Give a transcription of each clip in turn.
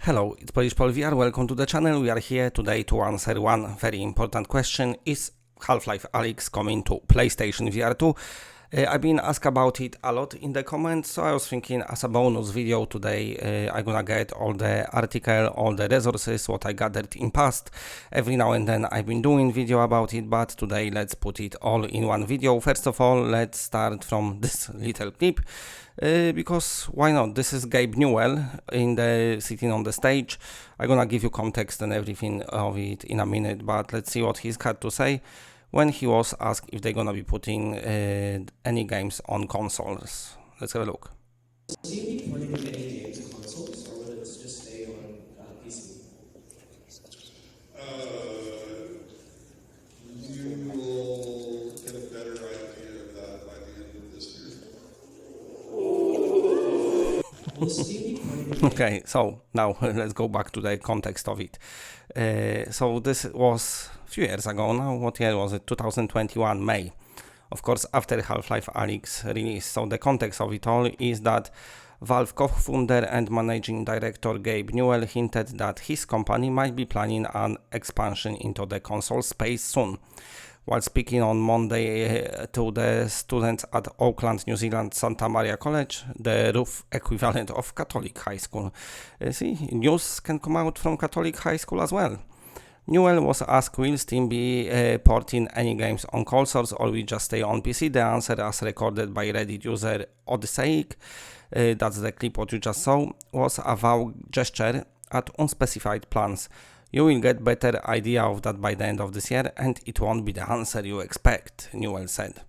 Hello, it's Polish Paul VR. Welcome to the channel. We are here today to answer one very important question. Is Half-Life Alyx coming to PlayStation VR2? I've been asked about it a lot in the comments, so I was thinking as a bonus video today I'm gonna get all the article, all the resources, what I gathered in past. Every now and then I've been doing video about it, but today let's put it all in one video. First of all, let's start from this little clip. Because why not? This is Gabe Newell sitting on the stage. I'm gonna give you context and everything of it in a minute, but let's see what he's had to say when he was asked if they're gonna be putting any games on consoles. Let's have a look. Do you be porting any games to consoles, or will it just stay on PC? You will get a better idea of that by the end of this year. Okay, so now let's go back to the context of it. So this was a few years ago now. What year was it? 2021, May. Of course, after Half-Life Alyx release. So the context of it all is that Valve co-founder and managing director Gabe Newell hinted that his company might be planning an expansion into the console space soon. While speaking on Monday to the students at Auckland, New Zealand Santa Maria College, the roof equivalent of Catholic high school. See, news can come out from Catholic high school as well. Newell was asked, will Steam be porting any games on consoles or will just stay on PC? The answer, as recorded by Reddit user Odysseic, that's the clip what you just saw, was a vague gesture at unspecified plans. You will get better idea of that by the end of this year, and it won't be the answer you expect, Newell said.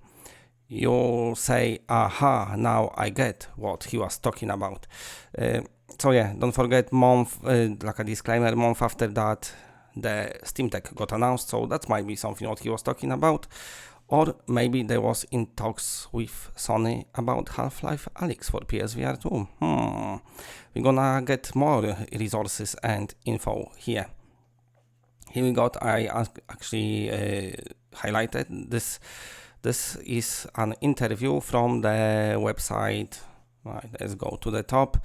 You say, aha, now I get what he was talking about. So yeah, don't forget, like a disclaimer, month after that, the Steam Deck got announced, so that might be something what he was talking about. Or maybe there was in talks with Sony about Half-Life Alyx for PSVR2. We're gonna get more resources and info here. Here we got, I actually highlighted this. This is an interview from the website. Right, let's go to the top.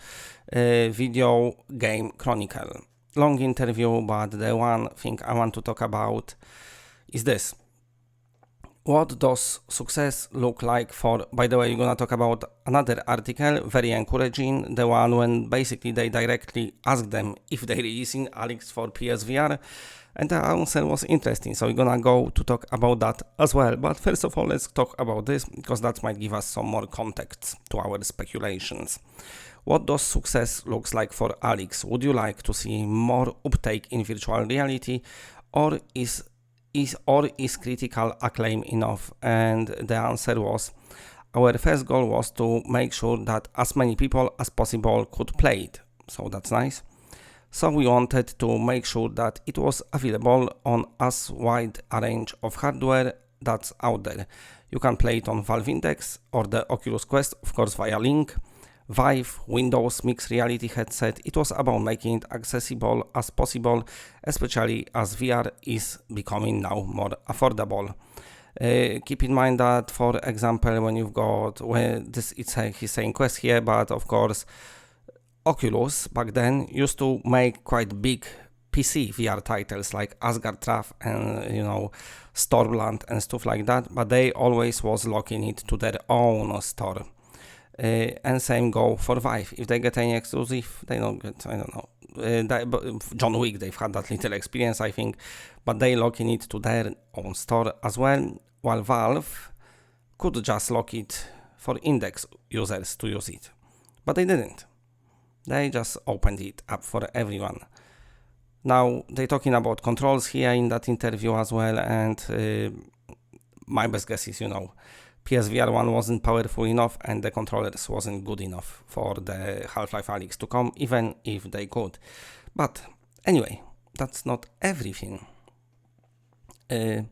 Video Game Chronicle. Long interview, but the one thing I want to talk about is this. What does success look like for, by the way, you're gonna talk about another article, very encouraging, the one when basically they directly ask them if they're releasing Alyx for PSVR, and the answer was interesting, so we're gonna go to talk about that as well. But first of all, let's talk about this, because that might give us some more context to our speculations. What does success looks like for Alyx? Would you like to see more uptake in virtual reality, or is critical acclaim enough? And the answer was, our first goal was to make sure that as many people as possible could play it. So that's nice. So we wanted to make sure that it was available on as wide a range of hardware that's out there. You can play it on Valve Index or the Oculus Quest, of course via Link, Vive, Windows Mixed Reality headset. It was about making it accessible as possible, especially as VR is becoming now more affordable. Keep in mind that, for example, when you've got, he's saying Quest here, but of course Oculus back then used to make quite big PC VR titles like Asgard Traff and Stormland and stuff like that, but they always was locking it to their own store. And same go for Vive. If they get any exclusive, they don't get, I don't know. John Wick, they've had that little experience, I think, but they locking it to their own store as well, while Valve could just lock it for Index users to use it. But they didn't. They just opened it up for everyone. Now, they're talking about controls here in that interview as well, and my best guess is, PSVR 1 wasn't powerful enough and the controllers wasn't good enough for the Half-Life Alyx to come, even if they could. But anyway, that's not everything. This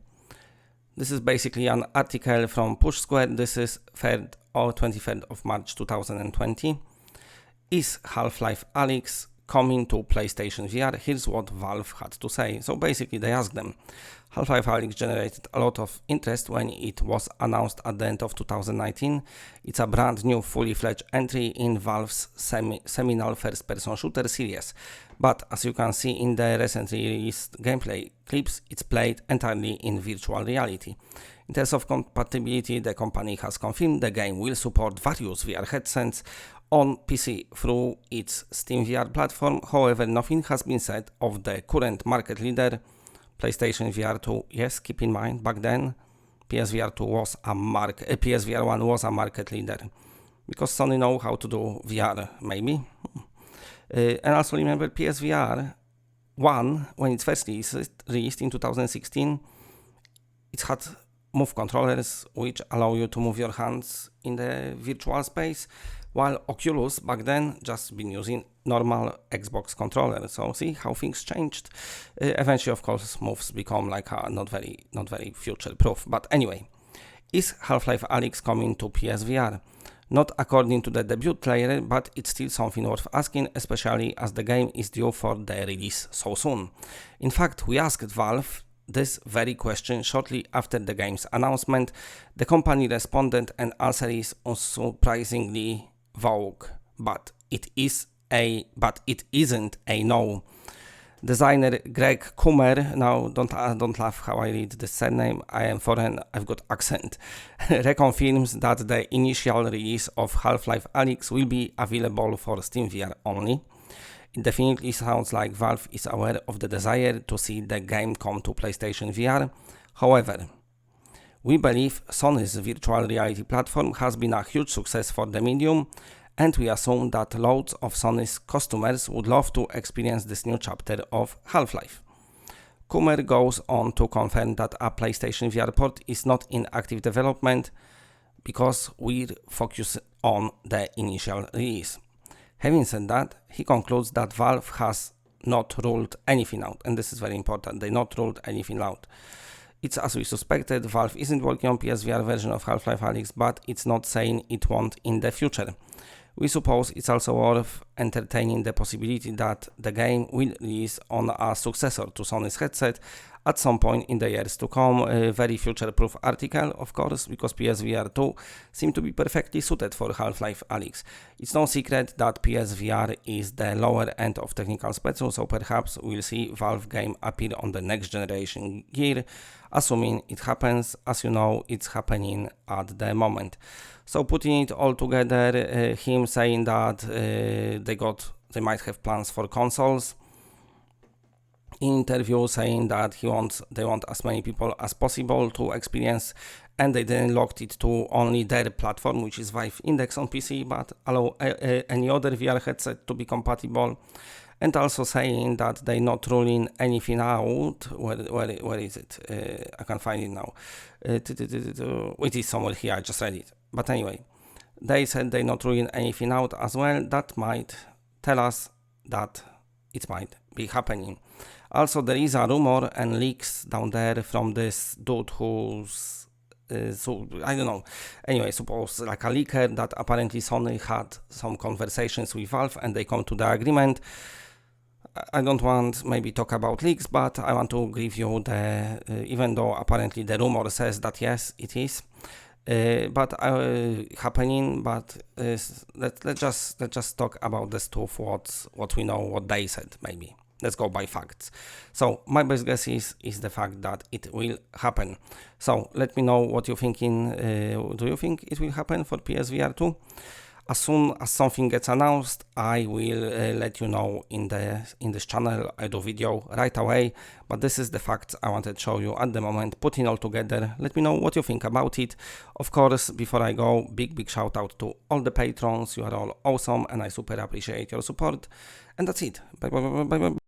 is basically an article from Push Square. This is 3rd or 23rd of March 2020. Is Half-Life Alyx coming to PlayStation VR, here's what Valve had to say. So basically they asked them. Half-Life Alyx generated a lot of interest when it was announced at the end of 2019. It's a brand new fully-fledged entry in Valve's seminal first-person shooter series. But as you can see in the recently released gameplay clips, it's played entirely in virtual reality. In terms of compatibility, the company has confirmed the game will support various VR headsets on PC through its Steam VR platform. However, nothing has been said of the current market leader, PlayStation VR2. Yes, keep in mind, back then, PSVR2 was PSVR1 was a market leader. Because Sony know how to do VR, maybe. And also remember, PSVR 1, when it first released in 2016, it had move controllers which allow you to move your hands in the virtual space, while Oculus back then just been using normal Xbox controller. So see how things changed. Eventually, of course, moves become like not very future proof. But anyway, is Half-Life Alyx coming to PSVR? Not according to the debut trailer, but it's still something worth asking, especially as the game is due for the release so soon. In fact, we asked Valve this very question shortly after the game's announcement. The company responded, and answer is unsurprisingly vague, but it isn't a no. Designer Greg Kummer, now don't laugh how I read the surname, I am foreign, I've got accent, reconfirms that the initial release of Half-Life Alyx will be available for Steam VR only. It definitely sounds like Valve is aware of the desire to see the game come to PlayStation VR. However, we believe Sony's virtual reality platform has been a huge success for the medium, and we assume that loads of Sony's customers would love to experience this new chapter of Half-Life. Kummer goes on to confirm that a PlayStation VR port is not in active development because we're focused on the initial release. Having said that, he concludes that Valve has not ruled anything out, and this is very important, they not ruled anything out. It's as we suspected, Valve isn't working on PSVR version of Half-Life Alyx, but it's not saying it won't in the future. We suppose it's also worth entertaining the possibility that the game will release on a successor to Sony's headset at some point in the years to come. A very future-proof article, of course, because PSVR2 seemed to be perfectly suited for Half-Life Alyx. It's no secret that PSVR is the lower end of technical spectrum, so perhaps we'll see Valve game appear on the next generation gear, assuming it happens. As you know, it's happening at the moment. So putting it all together, him saying that they might have plans for consoles. In interview saying that they want as many people as possible to experience, and they then locked it to only their platform, which is Vive Index on PC, but allow any other VR headset to be compatible. And also saying that they're not ruling anything out. Where is it? I can't find it now. It is somewhere here, I just read it. But anyway, they said they're not ruling anything out as well. That might tell us that it might be happening. Also, there is a rumor and leaks down there from this dude who's so I don't know. Anyway, suppose like a leaker that apparently Sony had some conversations with Valve and they come to the agreement. I don't want maybe talk about leaks, but I want to give you the even though apparently the rumor says that yes, it is. But happening. But let's just talk about the stuff. What we know, what they said. Maybe let's go by facts. So my best guess is the fact that it will happen. So let me know what you're thinking. Do you think it will happen for PSVR2? As soon as something gets announced, I will let you know in this channel. I do video right away, but this is the facts I wanted to show you at the moment, putting all together. Let me know what you think about it. Of course, before I go, big shout out to all the patrons. You are all awesome and I super appreciate your support. And that's it. Bye.